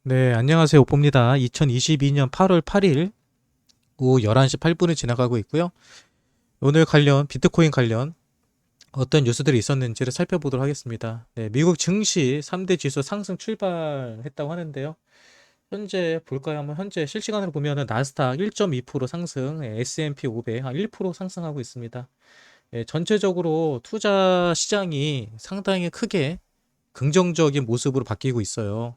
네, 안녕하세요. 오뽀입니다. 2022년 8월 8일 오후 11시 8분을 지나가고 있고요. 오늘 비트코인 관련 어떤 뉴스들이 있었는지를 살펴보도록 하겠습니다. 네, 미국 증시 3대 지수 상승 출발했다고 하는데요. 현재 볼까요? 한번 현재 실시간으로 보면은 나스닥 1.2% 상승, S&P 500 한 1% 상승하고 있습니다. 전체적으로 투자 시장이 상당히 크게 긍정적인 모습으로 바뀌고 있어요.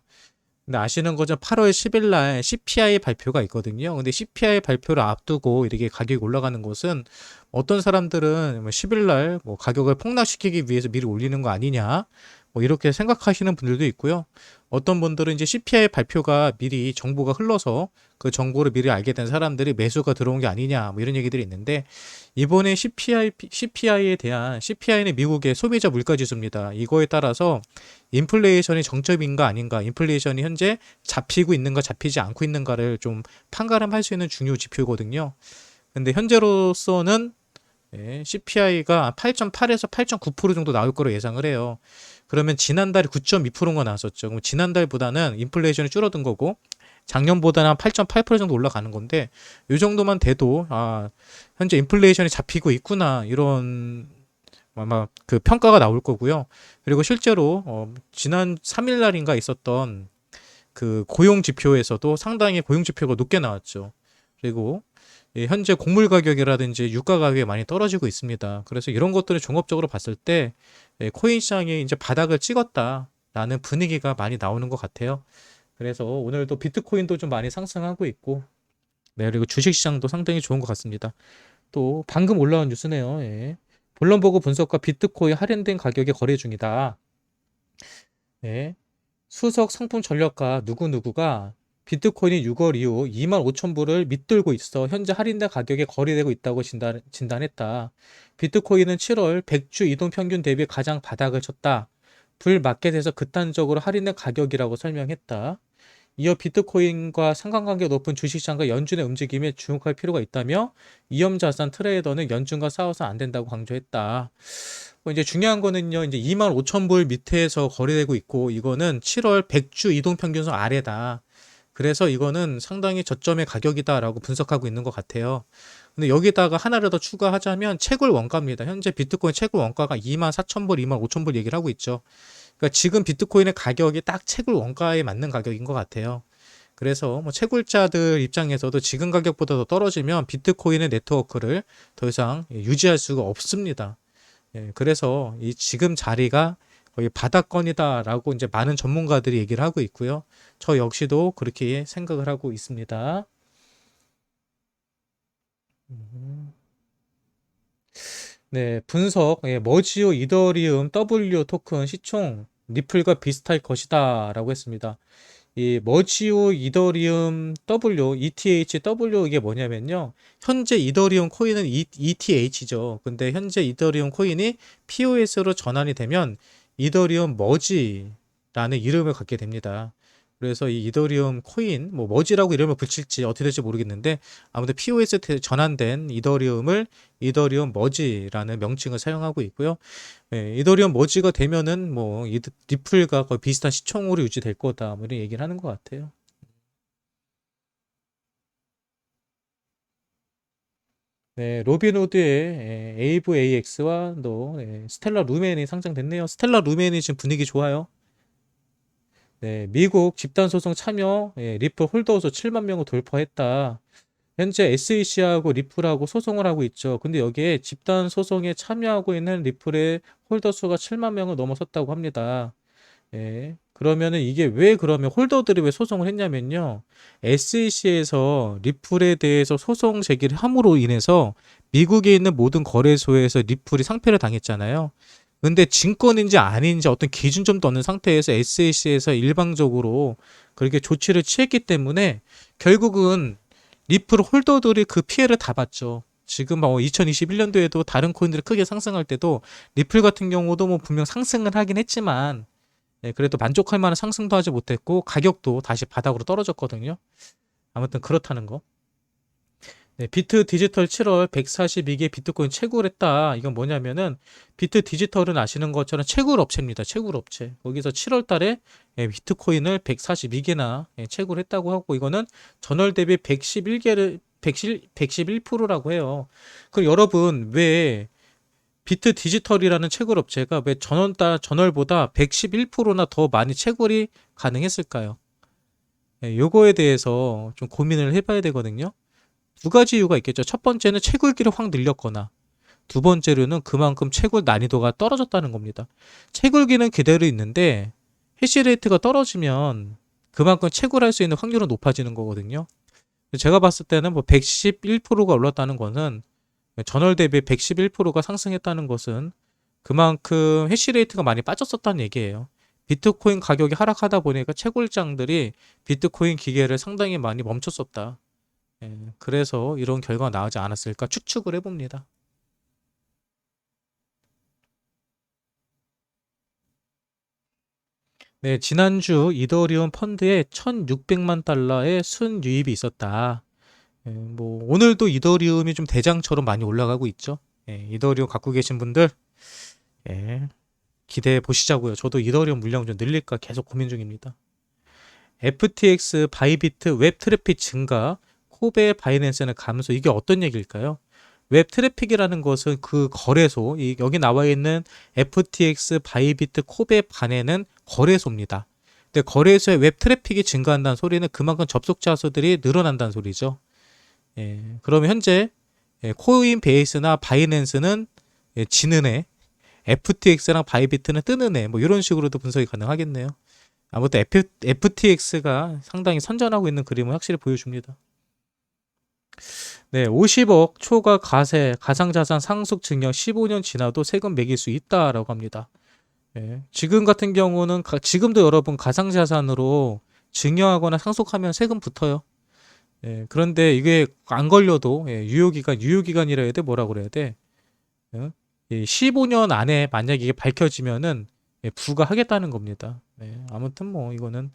근데 아시는 거죠? 8월 10일 날 CPI 발표가 있거든요. 근데 CPI 발표를 앞두고 이렇게 가격이 올라가는 것은 어떤 사람들은 10일 날뭐 가격을 폭락시키기 위해서 미리 올리는 거 아니냐? 뭐 이렇게 생각하시는 분들도 있고요. 어떤 분들은 이제 CPI 발표가 미리 정보가 흘러서 그 정보를 미리 알게 된 사람들이 매수가 들어온 게 아니냐? 뭐 이런 얘기들이 있는데 이번에 CPI에 대한 CPI는 미국의 소비자 물가 지수입니다. 이거에 따라서 인플레이션이 정점인가 아닌가, 인플레이션이 현재 잡히고 있는가 잡히지 않고 있는가를 좀 판가름할 수 있는 중요 지표거든요. 근데 현재로서는 CPI가 8.8에서 8.9% 정도 나올 거로 예상을 해요. 그러면 지난달에 9.2%가 나왔었죠. 그럼 지난달보다는 인플레이션이 줄어든 거고 작년보다는 한 8.8% 정도 올라가는 건데 이 정도만 돼도 현재 인플레이션이 잡히고 있구나 이런 아마 그 평가가 나올 거고요. 그리고 실제로 지난 3일 날인가 있었던 그 고용 지표에서도 상당히 고용 지표가 높게 나왔죠. 그리고 현재 곡물 가격이라든지 유가 가격이 많이 떨어지고 있습니다. 그래서 이런 것들을 종합적으로 봤을 때 코인 시장이 이제 바닥을 찍었다라는 분위기가 많이 나오는 것 같아요. 그래서 오늘도 비트코인도 좀 많이 상승하고 있고, 네, 그리고 주식 시장도 상당히 좋은 것 같습니다. 또 방금 올라온 뉴스네요. 예. 블룸버그 분석가 비트코인 할인된 가격에 거래 중이다. 예. 수석 상품 전략가 누구누구가 비트코인이 6월 이후 2만 5천 불을 밑돌고 있어 현재 할인된 가격에 거래되고 있다고 진단했다. 비트코인은 7월 100주 이동 평균 대비 가장 바닥을 쳤다. 불마켓에서 극단적으로 할인된 가격이라고 설명했다. 이어 비트코인과 상관관계 높은 주식시장과 연준의 움직임에 주목할 필요가 있다며 위험자산 트레이더는 연준과 싸워서 안 된다고 강조했다. 이제 중요한 거는요, 이제 2만 5천 불 밑에서 거래되고 있고, 이거는 7월 100주 이동평균선 아래다. 그래서 이거는 상당히 저점의 가격이다라고 분석하고 있는 것 같아요. 근데 여기다가 하나를 더 추가하자면 채굴 원가입니다. 현재 비트코인 채굴 원가가 2만 4천 불, 2만 5천 불 얘기를 하고 있죠. 그러니까 지금 비트코인의 가격이 딱 채굴 원가에 맞는 가격인 것 같아요. 그래서 뭐 채굴자들 입장에서도 지금 가격보다 더 떨어지면 비트코인의 네트워크를 더 이상 유지할 수가 없습니다. 그래서 이 지금 자리가 거의 바닥권이다라고 이제 많은 전문가들이 얘기를 하고 있고요. 저 역시도 그렇게 생각을 하고 있습니다. 음. 네, 분석, 머지오 이더리움 W 토큰 시총 리플과 비슷할 것이다라고 했습니다. 이 머지오 이더리움 W, ETHW 이게 뭐냐면요. 현재 이더리움 코인은 ETH죠. 근데 현재 이더리움 코인이 POS로 전환이 되면 이더리움 머지라는 이름을 갖게 됩니다. 그래서 이 이더리움 코인, 뭐 머지라고 이름을 붙일지 어떻게 될지 모르겠는데 아무튼 POS 전환된 이더리움을 이더리움 머지라는 명칭을 사용하고 있고요. 이더리움 머지가 되면은 뭐 리플과 거의 비슷한 시총으로 유지될 거다. 뭐 이런 얘기를 하는 것 같아요. 네, 로빈후드의 에이브 AX와 또 스텔라 루멘이 상장됐네요. 스텔라 루멘이 지금 분위기 좋아요. 네, 미국 집단 소송 참여 리플 홀더수 7만 명을 돌파했다. 현재 SEC하고 리플하고 소송을 하고 있죠. 근데 여기에 집단 소송에 참여하고 있는 리플의 홀더 수가 7만 명을 넘어섰다고 합니다. 그러면은 이게 왜 그러면 홀더들이 왜 소송을 했냐면요. SEC에서 리플에 대해서 소송 제기를 함으로 인해서 미국에 있는 모든 거래소에서 리플이 상패를 당했잖아요. 근데 증권인지 아닌지 어떤 기준점도 없는 상태에서 SEC에서 일방적으로 그렇게 조치를 취했기 때문에 결국은 리플 홀더들이 그 피해를 다 봤죠. 지금 뭐 2021년도에도 다른 코인들이 크게 상승할 때도 리플 같은 경우도 뭐 분명 상승을 하긴 했지만 그래도 만족할 만한 상승도 하지 못했고 가격도 다시 바닥으로 떨어졌거든요. 아무튼 그렇다는 거. 네, 비트 디지털 7월 142개 비트코인 채굴 했다. 이건 뭐냐면은 비트 디지털은 아시는 것처럼 채굴 업체입니다. 채굴 업체. 거기서 7월 달에 비트코인을 142개나 채굴했다고 하고 이거는 전월 대비 111개를 111%라고 해요. 그럼 여러분 왜 비트 디지털이라는 채굴 업체가 왜 전월보다 111%나 더 많이 채굴이 가능했을까요? 요거에 대해서 좀 고민을 해봐야 되거든요. 두 가지 이유가 있겠죠. 첫 번째는 채굴기를 확 늘렸거나 두 번째로는 그만큼 채굴 난이도가 떨어졌다는 겁니다. 채굴기는 그대로 있는데 해시레이트가 떨어지면 그만큼 채굴할 수 있는 확률은 높아지는 거거든요. 제가 봤을 때는 뭐 111%가 올랐다는 것은 전월 대비 111%가 상승했다는 것은 그만큼 해시레이트가 많이 빠졌었다는 얘기예요. 비트코인 가격이 하락하다 보니까 채굴장들이 비트코인 기계를 상당히 많이 멈췄었다. 그래서 이런 결과가 나오지 않았을까 추측을 해봅니다. 네, 지난주 이더리움 펀드에 1,600만 달러의 순유입이 있었다. 뭐 오늘도 이더리움이 좀 대장처럼 많이 올라가고 있죠. 이더리움 갖고 계신 분들 예, 기대해 보시자고요. 저도 이더리움 물량 좀 늘릴까 계속 고민 중입니다. FTX, 바이비트, 웹 트래픽 증가, 코베, 바이낸스는 감소. 이게 어떤 얘기일까요? 웹 트래픽이라는 것은 그 거래소, 여기 나와 있는 FTX, 바이비트, 코베, 바네는 거래소입니다. 근데 거래소에 웹 트래픽이 증가한다는 소리는 그만큼 접속자 수들이 늘어난다는 소리죠. 그러면 현재 코인베이스나 바이낸스는 지는 애, FTX랑 바이비트는 뜨는 애, 뭐 이런 식으로도 분석이 가능하겠네요. 아무튼 FTX가 상당히 선전하고 있는 그림을 확실히 보여줍니다. 네, 50억 초과 가상자산 상속 증여 15년 지나도 세금 매길 수 있다라고 합니다. 지금 같은 경우는 지금도 여러분 가상자산으로 증여하거나 상속하면 세금 붙어요. 그런데 이게 안 걸려도 유효기간이라 해야 돼? 뭐라 그래야 돼? 15년 안에 만약에 이게 밝혀지면은 부과하겠다는 겁니다. 아무튼 뭐 이거는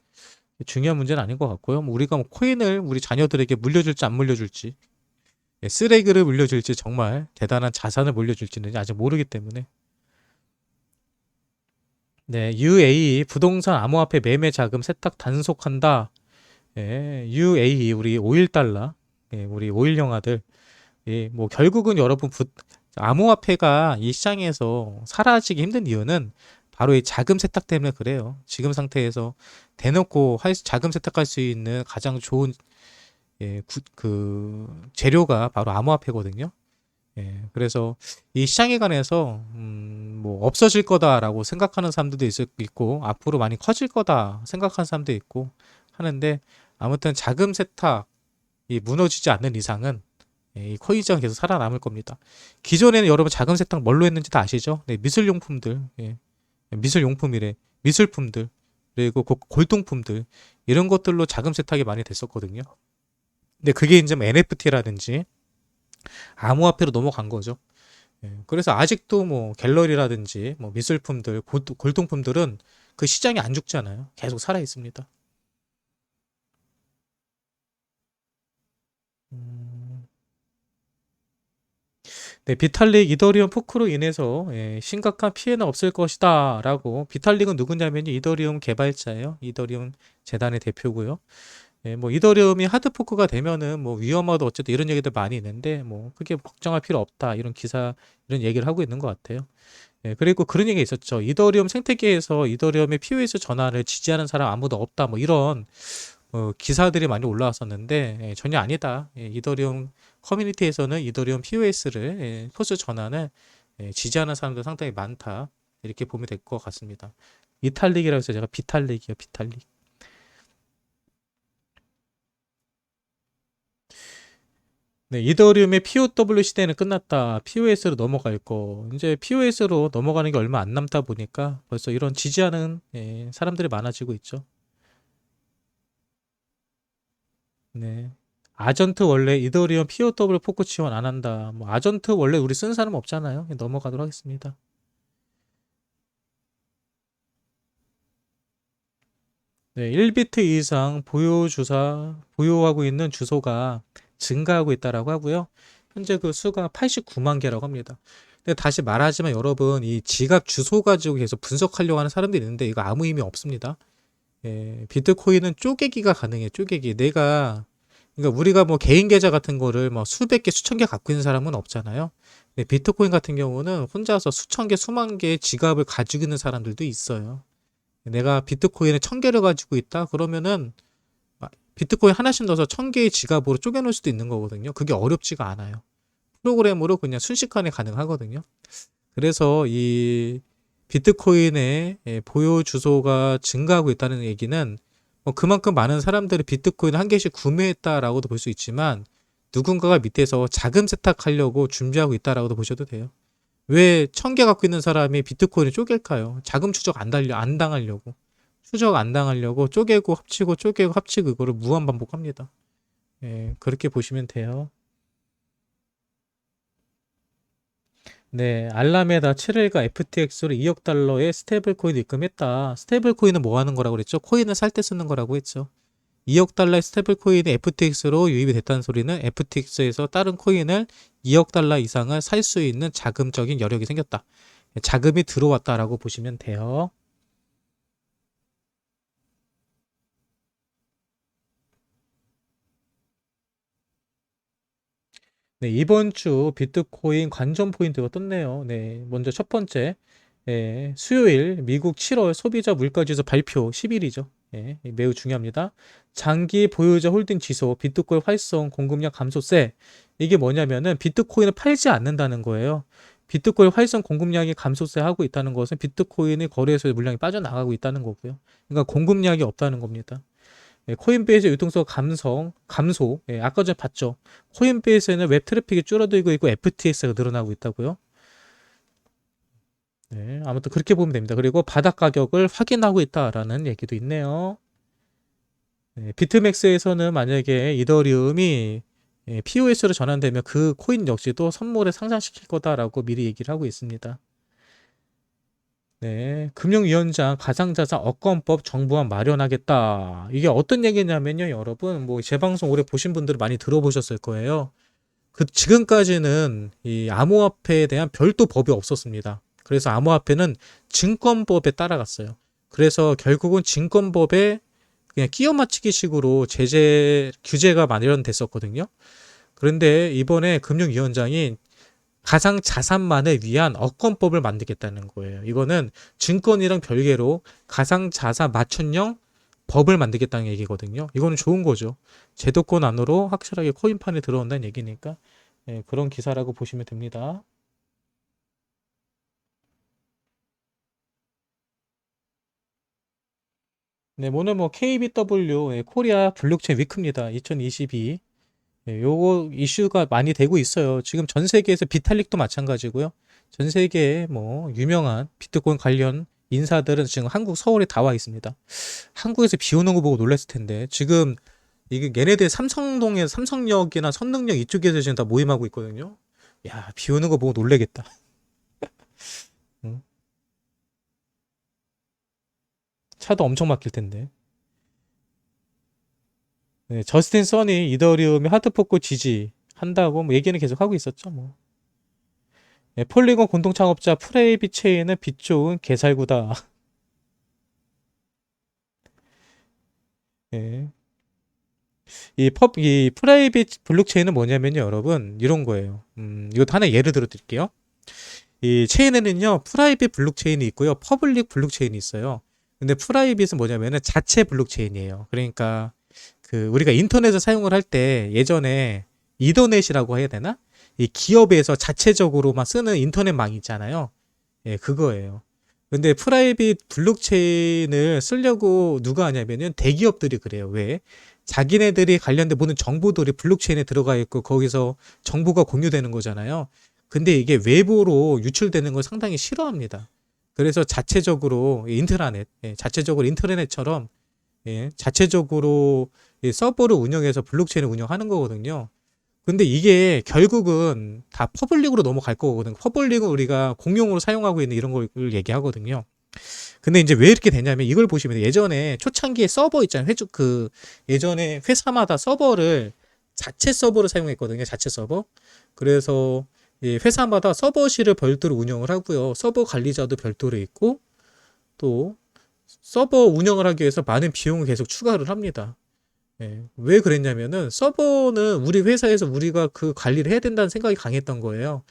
중요한 문제는 아닌 것 같고요. 뭐 우리가 뭐 코인을 우리 자녀들에게 물려줄지 안 물려줄지, 쓰레기를 물려줄지 정말 대단한 자산을 물려줄지는 아직 모르기 때문에. 네, UAE 부동산 암호화폐 매매 자금 세탁 단속한다. UAE 우리 5일 달러, 우리 5일 영화들. 뭐 결국은 여러분 암호화폐가 이 시장에서 사라지기 힘든 이유는 바로 이 자금 세탁 때문에 그래요. 지금 상태에서 대놓고 자금 세탁할 수 있는 가장 좋은 재료가 바로 암호화폐거든요. 그래서 이 시장에 관해서 뭐 없어질 거다라고 생각하는 사람들도 있고 앞으로 많이 커질 거다 생각하는 사람도 있고 하는데 아무튼 자금 세탁이 무너지지 않는 이상은 이 코인 시장은 계속 살아남을 겁니다. 기존에는 여러분 자금 세탁 뭘로 했는지 다 아시죠? 네, 미술용품들, 미술용품이래, 미술품들 그리고 골동품들 이런 것들로 자금 세탁이 많이 됐었거든요. 근데 그게 이제 뭐 NFT라든지 암호화폐로 넘어간 거죠. 그래서 아직도 뭐 갤러리라든지 뭐 미술품들, 골동품들은 그 시장이 안 죽잖아요. 계속 살아 있습니다. 음, 네, 비탈릭 이더리움 포크로 인해서 심각한 피해는 없을 것이다 라고. 비탈릭은 누구냐면 이더리움 개발자예요. 이더리움 재단의 대표고요. 뭐 이더리움이 하드 포크가 되면은 뭐 위험하다 어쨌든 이런 얘기들 많이 있는데 뭐 그게 걱정할 필요 없다 이런 기사 이런 얘기를 하고 있는 것 같아요. 그리고 그런 얘기 있었죠. 이더리움 생태계에서 이더리움의 POS 전환을 지지하는 사람 아무도 없다 뭐 이런 기사들이 많이 올라왔었는데 전혀 아니다. 이더리움 커뮤니티에서는 이더리움 POS를 포스 전환을 지지하는 사람도 상당히 많다. 이렇게 보면 될 것 같습니다. 이탈릭이라고 해서 제가 비탈릭이요, 비탈릭. 네, 이더리움의 POW 시대는 끝났다. POS로 넘어갈 거. 이제 POS로 넘어가는 게 얼마 안 남다 보니까 벌써 이런 지지하는 사람들이 많아지고 있죠. 네. 아전트 원래 이더리움 POW 포크 지원 안 한다. 뭐 아전트 원래 우리 쓴 사람 없잖아요. 넘어가도록 하겠습니다. 네, 1비트 이상 보유하고 있는 주소가 증가하고 있다라고 하고요. 현재 그 수가 89만 개라고 합니다. 근데 다시 말하지만 여러분, 이 지갑 주소 가지고 계속 분석하려고 하는 사람들이 있는데 이거 아무 의미 없습니다. 예, 비트코인은 쪼개기가 가능해. 쪼개기. 그러니까 우리가 뭐 개인 계좌 같은 거를 뭐 수백 개, 수천 개 갖고 있는 사람은 없잖아요. 근데 비트코인 같은 경우는 혼자서 수천 개, 수만 개의 지갑을 가지고 있는 사람들도 있어요. 내가 비트코인을 1000개를 가지고 있다? 그러면은 비트코인 하나씩 넣어서 1000개의 지갑으로 쪼개놓을 수도 있는 거거든요. 그게 어렵지가 않아요. 프로그램으로 그냥 순식간에 가능하거든요. 그래서 이 비트코인의 보유 주소가 증가하고 있다는 얘기는 뭐 그만큼 많은 사람들이 비트코인을 한 개씩 구매했다라고도 볼 수 있지만 누군가가 밑에서 자금 세탁하려고 준비하고 있다라고도 보셔도 돼요. 왜 1000개 갖고 있는 사람이 비트코인을 쪼갤까요? 자금 추적 안 당하려고. 추적 안 당하려고 쪼개고 합치고 쪼개고 합치고 이거를 무한 반복합니다. 예, 그렇게 보시면 돼요. 네, 알라메다 7일가 FTX로 2억 달러의 스테이블 코인 입금했다. 스테이블 코인은 뭐 하는 거라고 그랬죠? 코인을 살 때 쓰는 거라고 했죠. 2억 달러의 스테이블 코인이 FTX로 유입이 됐다는 소리는 FTX에서 다른 코인을 2억 달러 이상을 살 수 있는 자금적인 여력이 생겼다. 자금이 들어왔다라고 보시면 돼요. 네, 이번 주 비트코인 관전 포인트가 떴네요. 네, 먼저 첫 번째, 수요일 미국 7월 소비자 물가지수 발표 10일이죠. 예, 매우 중요합니다. 장기 보유자 홀딩 지수, 비트코인 활성 공급량 감소세. 이게 뭐냐면은 비트코인을 팔지 않는다는 거예요. 비트코인 활성 공급량이 감소세하고 있다는 것은 비트코인의 거래소의 물량이 빠져나가고 있다는 거고요. 그러니까 공급량이 없다는 겁니다. 코인베이스 유동성 감소. 아까 전에 봤죠. 코인베이스에는 웹 트래픽이 줄어들고 있고 FTS가 늘어나고 있다고요. 네, 아무튼 그렇게 보면 됩니다. 그리고 바닥 가격을 확인하고 있다라는 얘기도 있네요. 네, 비트맥스에서는 만약에 이더리움이 POS로 전환되면 그 코인 역시도 선물에 상장시킬 거다라고 미리 얘기를 하고 있습니다. 네, 금융위원장 가상자산 업권법 정부안 마련하겠다. 이게 어떤 얘기냐면요, 여러분, 뭐 제 방송 오래 보신 분들은 많이 들어보셨을 거예요. 지금까지는 이 암호화폐에 대한 별도 법이 없었습니다. 그래서 암호화폐는 증권법에 따라갔어요. 그래서 결국은 증권법에 그냥 끼워 맞추기 식으로 규제가 마련됐었거든요. 그런데 이번에 금융위원장이 가상 자산만을 위한 업권법을 만들겠다는 거예요. 이거는 증권이랑 별개로 가상 자산 맞춤형 법을 만들겠다는 얘기거든요. 이거는 좋은 거죠. 제도권 안으로 확실하게 코인판에 들어온다는 얘기니까 그런 기사라고 보시면 됩니다. 네, 오늘 뭐 KBW 코리아 블록체인 위크입니다. 2022. 요거 이슈가 많이 되고 있어요. 지금 전 세계에서 비탈릭도 마찬가지고요. 전 세계에 뭐 유명한 비트코인 관련 인사들은 지금 한국 서울에 다 와 있습니다. 한국에서 비 오는 거 보고 놀랐을 텐데 지금 이게 얘네들 삼성동에 삼성역이나 선릉역 이쪽에서 지금 다 모임하고 있거든요. 야, 비 오는 거 보고 놀래겠다. 응? 차도 엄청 막힐 텐데. 네, 저스틴 선이 이더리움의 하드포크 지지한다고 뭐 얘기는 계속 하고 있었죠, 뭐. 네, 폴리곤 공동 창업자 프레이빗 체인은 빛 좋은 개살구다. 네. 이 프라이빗 블록체인은 뭐냐면요, 여러분, 이런 거예요. 이것도 하나 예를 들어 드릴게요. 이 체인에는요, 프라이빗 블록체인이 있고요, 퍼블릭 블록체인이 있어요. 근데 프라이빗은 뭐냐면은 자체 블록체인이에요. 그러니까 우리가 인터넷을 사용을 할 때 예전에 이더넷이라고 해야 되나? 이 기업에서 자체적으로만 쓰는 인터넷망 있잖아요. 예, 그거예요. 근데 프라이빗 블록체인을 쓰려고 누가 하냐면은 대기업들이 그래요. 왜? 자기네들이 관련된 모든 정보들이 블록체인에 들어가 있고 거기서 정보가 공유되는 거잖아요. 근데 이게 외부로 유출되는 걸 상당히 싫어합니다. 그래서 자체적으로 자체적으로 인터넷처럼 자체적으로 서버를 운영해서 블록체인을 운영하는 거거든요. 근데 이게 결국은 다 퍼블릭으로 넘어갈 거거든요. 퍼블릭은 우리가 공용으로 사용하고 있는 이런 걸 얘기하거든요. 근데 이제 왜 이렇게 되냐면 이걸 보시면 예전에 초창기에 서버 있잖아요. 예전에 회사마다 서버를 자체 서버를 사용했거든요. 자체 서버. 그래서 이 회사마다 서버실을 별도로 운영을 하고요. 서버 관리자도 별도로 있고 또 서버 운영을 하기 위해서 많은 비용을 계속 추가를 합니다. 예, 왜 그랬냐면은 서버는 우리 회사에서 우리가 그 관리를 해야 된다는 생각이 강했던 거예요.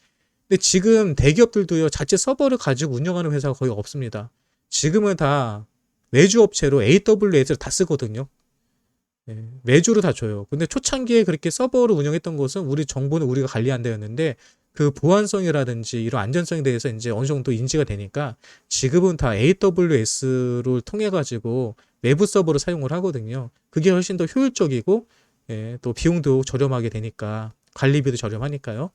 근데 지금 대기업들도요, 자체 서버를 가지고 운영하는 회사가 거의 없습니다. 지금은 다 외주 업체로 AWS를 다 쓰거든요. 예, 외주로 다 줘요. 근데 초창기에 그렇게 서버를 운영했던 것은 우리 정보는 우리가 관리한다였는데 그 보안성이라든지 이런 안전성에 대해서 이제 어느 정도 인지가 되니까 지금은 다 AWS를 통해 가지고 외부 서버를 사용을 하거든요. 그게 훨씬 더 효율적이고 예, 또 비용도 저렴하게 되니까 관리비도 저렴하니까요.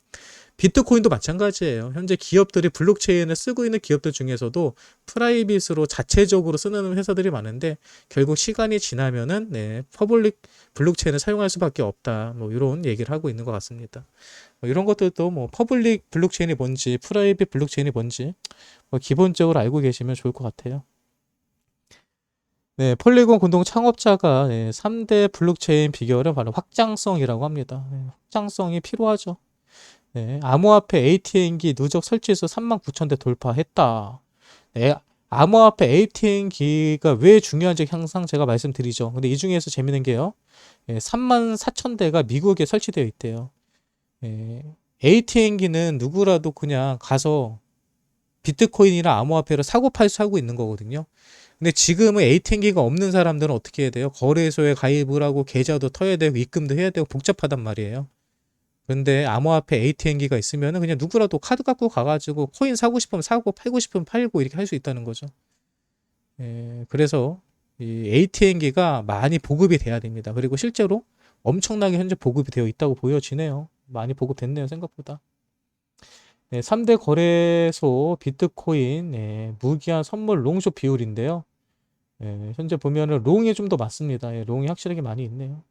비트코인도 마찬가지예요. 현재 기업들이 블록체인을 쓰고 있는 기업들 중에서도 프라이빗으로 자체적으로 쓰는 회사들이 많은데 결국 시간이 지나면은 네, 퍼블릭 블록체인을 사용할 수밖에 없다. 뭐 이런 얘기를 하고 있는 것 같습니다. 뭐 이런 것들도 뭐 퍼블릭 블록체인이 뭔지 프라이빗 블록체인이 뭔지 뭐 기본적으로 알고 계시면 좋을 것 같아요. 네, 폴리곤 공동 창업자가 3대 블록체인 비결은 바로 확장성이라고 합니다. 확장성이 필요하죠. 네, 암호화폐 ATM기 누적 설치수 39,000대 돌파했다. 네, 암호화폐 ATM기가 왜 중요한지 항상 제가 말씀드리죠. 근데 이 중에서 재밌는 게요. 34,000대가 미국에 설치되어 있대요. ATM기는 누구라도 그냥 가서 비트코인이나 암호화폐를 사고 팔고 있는 거거든요. 근데 지금은 ATM기가 없는 사람들은 어떻게 해야 돼요? 거래소에 가입을 하고 계좌도 터야 되고 입금도 해야 되고 복잡하단 말이에요. 근데 암호화폐 ATM기가 있으면은 그냥 누구라도 카드 갖고 가가지고 코인 사고 싶으면 사고 팔고 싶으면 팔고 이렇게 할 수 있다는 거죠. 그래서 이 ATM기가 많이 보급이 돼야 됩니다. 그리고 실제로 엄청나게 현재 보급이 되어 있다고 보여지네요. 많이 보급됐네요, 생각보다. 3대 거래소 비트코인 무기한 선물 롱숏 비율인데요. 현재 보면은 롱이 좀 더 많습니다. 롱이 확실하게 많이 있네요.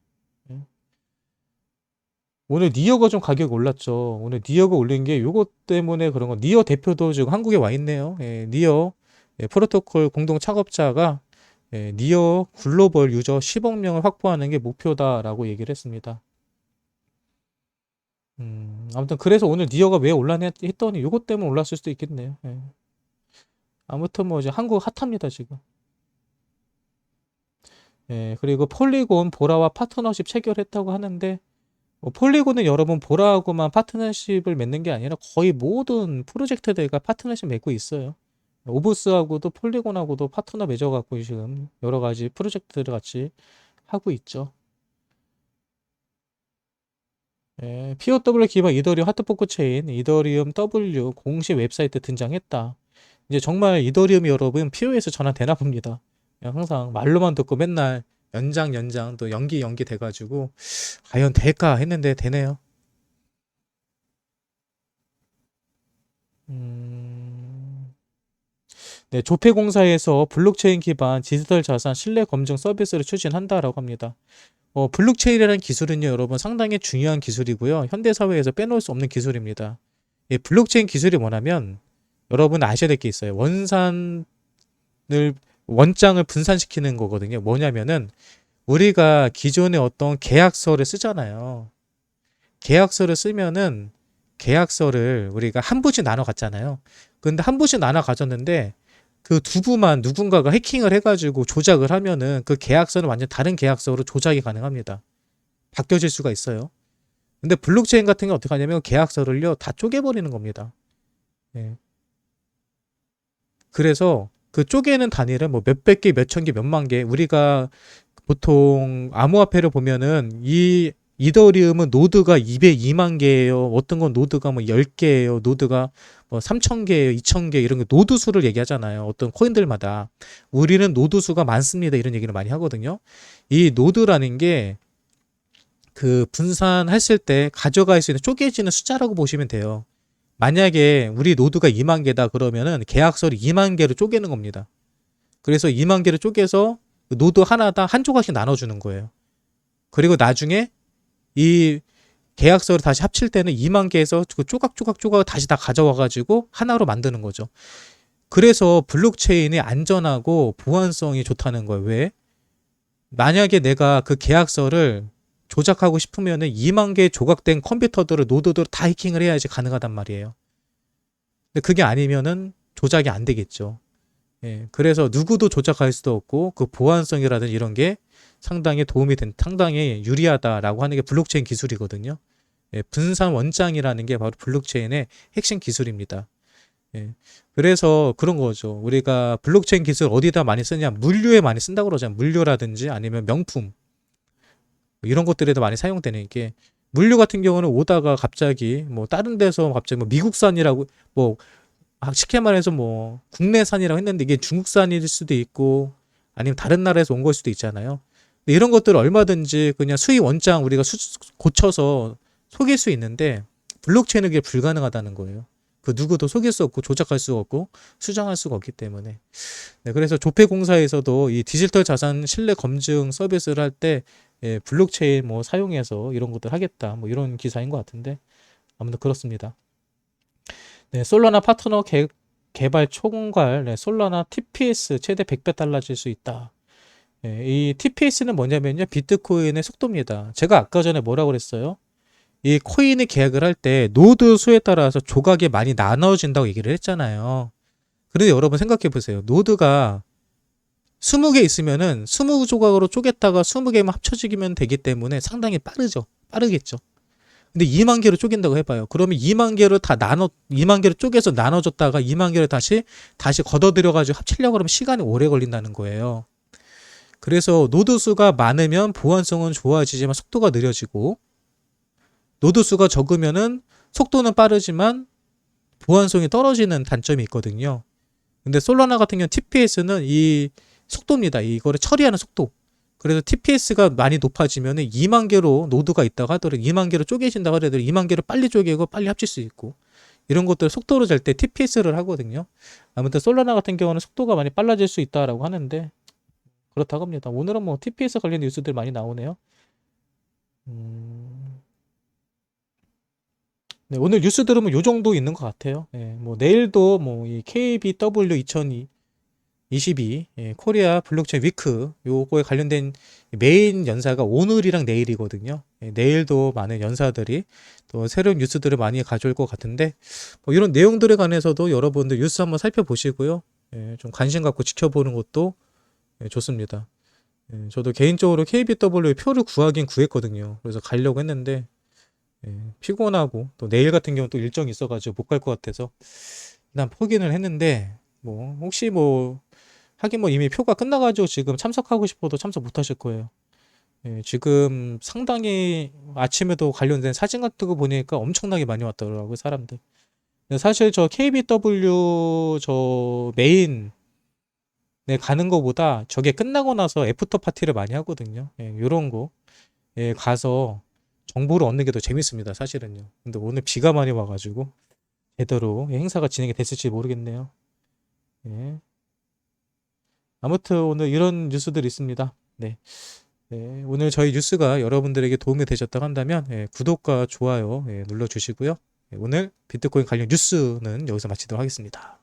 오늘 니어가 좀 가격이 올랐죠. 오늘 니어가 올린 게 요것 때문에 그런 거. 니어 대표도 지금 한국에 와 있네요. 니어 프로토콜 공동 창업자가 니어 글로벌 유저 10억 명을 확보하는 게 목표다라고 얘기를 했습니다. 아무튼 그래서 오늘 니어가 왜 올랐냐 했더니 요것 때문에 올랐을 수도 있겠네요. 아무튼 뭐 이제 한국 핫합니다 지금. 그리고 폴리곤 보라와 파트너십 체결했다고 하는데 폴리곤은 여러분 보라하고만 파트너십을 맺는 게 아니라 거의 모든 프로젝트들과 파트너십 맺고 있어요. 오브스하고도 폴리곤하고도 파트너 맺어갖고 지금 여러 가지 프로젝트들을 같이 하고 있죠. POW 기반 이더리움 하트포크 체인 이더리움 W 공식 웹사이트 등장했다. 이제 정말 이더리움이 여러분 POS 전환 되나 봅니다. 그냥 항상 말로만 듣고 맨날 연장 또 연기 돼가지고 과연 될까 했는데 되네요. 네, 조폐공사에서 블록체인 기반 디지털 자산 신뢰 검증 서비스를 추진한다라고 합니다. 블록체인이라는 기술은요, 여러분 상당히 중요한 기술이고요. 현대 사회에서 빼놓을 수 없는 기술입니다. 블록체인 기술이 뭐냐면 여러분 아셔야 될 게 있어요. 원장을 분산시키는 거거든요. 뭐냐면은 우리가 기존에 어떤 계약서를 쓰잖아요. 계약서를 쓰면은 계약서를 우리가 한 부씩 나눠 갔잖아요. 근데 한 부씩 나눠 가졌는데 그 두 부만 누군가가 해킹을 해가지고 조작을 하면은 그 계약서는 완전 다른 계약서로 조작이 가능합니다. 바뀌어질 수가 있어요. 근데 블록체인 같은 게 어떻게 하냐면 계약서를요 다 쪼개버리는 겁니다. 예. 그래서 그 쪼개는 단위를 뭐 몇백 개, 몇천 개, 몇만 개 우리가 보통 암호화폐를 보면은 이 이더리움은 노드가 202만 개예요. 어떤 건 노드가 뭐 10개예요. 노드가 뭐 3,000개예요. 2,000개 이런 거 노드 수를 얘기하잖아요. 어떤 코인들마다. 우리는 노드 수가 많습니다. 이런 얘기를 많이 하거든요. 이 노드라는 게 그 분산했을 때 가져갈 수 있는 쪼개지는 숫자라고 보시면 돼요. 만약에 우리 노드가 2만 개다 그러면은 계약서를 2만 개로 쪼개는 겁니다. 그래서 2만 개를 쪼개서 노드 하나당 한 조각씩 나눠주는 거예요. 그리고 나중에 이 계약서를 다시 합칠 때는 2만 개에서 그 조각 다시 다 가져와가지고 하나로 만드는 거죠. 그래서 블록체인이 안전하고 보안성이 좋다는 거예요. 왜? 만약에 내가 그 계약서를 조작하고 싶으면은 2만 개 조각된 컴퓨터들을 노드들을 다 해킹을 해야지 가능하단 말이에요. 근데 그게 아니면은 조작이 안 되겠죠. 예, 그래서 누구도 조작할 수도 없고 그 보안성이라든 이런 게 상당히 상당히 유리하다라고 하는 게 블록체인 기술이거든요. 예, 분산 원장이라는 게 바로 블록체인의 핵심 기술입니다. 예, 그래서 그런 거죠. 우리가 블록체인 기술 어디다 많이 쓰냐? 물류에 많이 쓴다고 그러잖아요. 물류라든지 아니면 명품 이런 것들에도 많이 사용되는 게 물류 같은 경우는 오다가 갑자기 뭐 다른 데서 갑자기 뭐 미국산이라고 뭐 쉽게 말해서 뭐 국내산이라고 했는데 이게 중국산일 수도 있고 아니면 다른 나라에서 온 걸 수도 있잖아요. 근데 이런 것들을 얼마든지 그냥 수입 원장 우리가 고쳐서 속일 수 있는데 블록체인은 그게 불가능하다는 거예요. 그 누구도 속일 수 없고 조작할 수 없고 수정할 수가 없기 때문에. 네, 그래서 조폐공사에서도 이 디지털 자산 신뢰 검증 서비스를 할 때 블록체인 뭐 사용해서 이런 것들 하겠다 뭐 이런 기사인 것 같은데 아무튼 그렇습니다. 네, 솔라나 파트너 개발 총괄 솔라나 TPS 최대 100배 달라질 수 있다. 이 TPS는 뭐냐면요 비트코인의 속도입니다. 제가 아까 전에 뭐라고 그랬어요? 이 코인을 계약을 할 때 노드 수에 따라서 조각이 많이 나눠진다고 얘기를 했잖아요. 그런데 여러분 생각해 보세요. 노드가 20개 있으면은 20조각으로 쪼갰다가 20개만 합쳐지면 되기 때문에 상당히 빠르겠죠. 근데 2만 개로 쪼갠다고 해봐요. 그러면 2만 개를 2만 개로 쪼개서 나눠줬다가 2만 개를 다시 걷어들여가지고 합치려고 하면 시간이 오래 걸린다는 거예요. 그래서 노드 수가 많으면 보안성은 좋아지지만 속도가 느려지고 노드 수가 적으면은 속도는 빠르지만 보안성이 떨어지는 단점이 있거든요. 근데 솔라나 같은 경우는 TPS는 이 속도입니다. 이거를 처리하는 속도. 그래서 TPS가 많이 높아지면 2만 개로 노드가 있다고 하더라도 2만 개로 쪼개진다고 하더라도 2만 개를 빨리 쪼개고 빨리 합칠 수 있고 이런 것들 속도로 잴 때 TPS를 하거든요. 아무튼 솔라나 같은 경우는 속도가 많이 빨라질 수 있다라고 하는데 그렇다고 합니다. 오늘은 뭐 TPS 관련 뉴스들 많이 나오네요. 네, 오늘 뉴스 들으면 요 정도 있는 것 같아요. 뭐 내일도 뭐 이 KBW 2022 코리아 블록체인 위크 요거에 관련된 메인 연사가 오늘이랑 내일이거든요. 내일도 많은 연사들이 또 새로운 뉴스들을 많이 가져올 것 같은데 뭐 이런 내용들에 관해서도 여러분들 뉴스 한번 살펴보시고요. 좀 관심 갖고 지켜보는 것도 좋습니다. 저도 개인적으로 KBW 표를 구하긴 구했거든요. 그래서 가려고 했는데 피곤하고 또 내일 같은 경우는 또 일정이 있어가지고 못 갈 것 같아서 일단 포기는 했는데 뭐 혹시 뭐 하긴 뭐 이미 표가 끝나가지고 지금 참석하고 싶어도 참석 못 하실 거예요. 지금 상당히 아침에도 관련된 사진 같은 거 보니까 엄청나게 많이 왔더라고요, 사람들. 근데 사실 저 KBW 저 메인에 가는 거보다 저게 끝나고 나서 애프터 파티를 많이 하거든요. 요런 거 가서 정보를 얻는 게 더 재밌습니다, 사실은요. 근데 오늘 비가 많이 와가지고 제대로 행사가 진행이 됐을지 모르겠네요. 예. 아무튼 오늘 이런 뉴스들이 있습니다. 네. 오늘 저희 뉴스가 여러분들에게 도움이 되셨다고 한다면 구독과 좋아요 눌러주시고요. 오늘 비트코인 관련 뉴스는 여기서 마치도록 하겠습니다.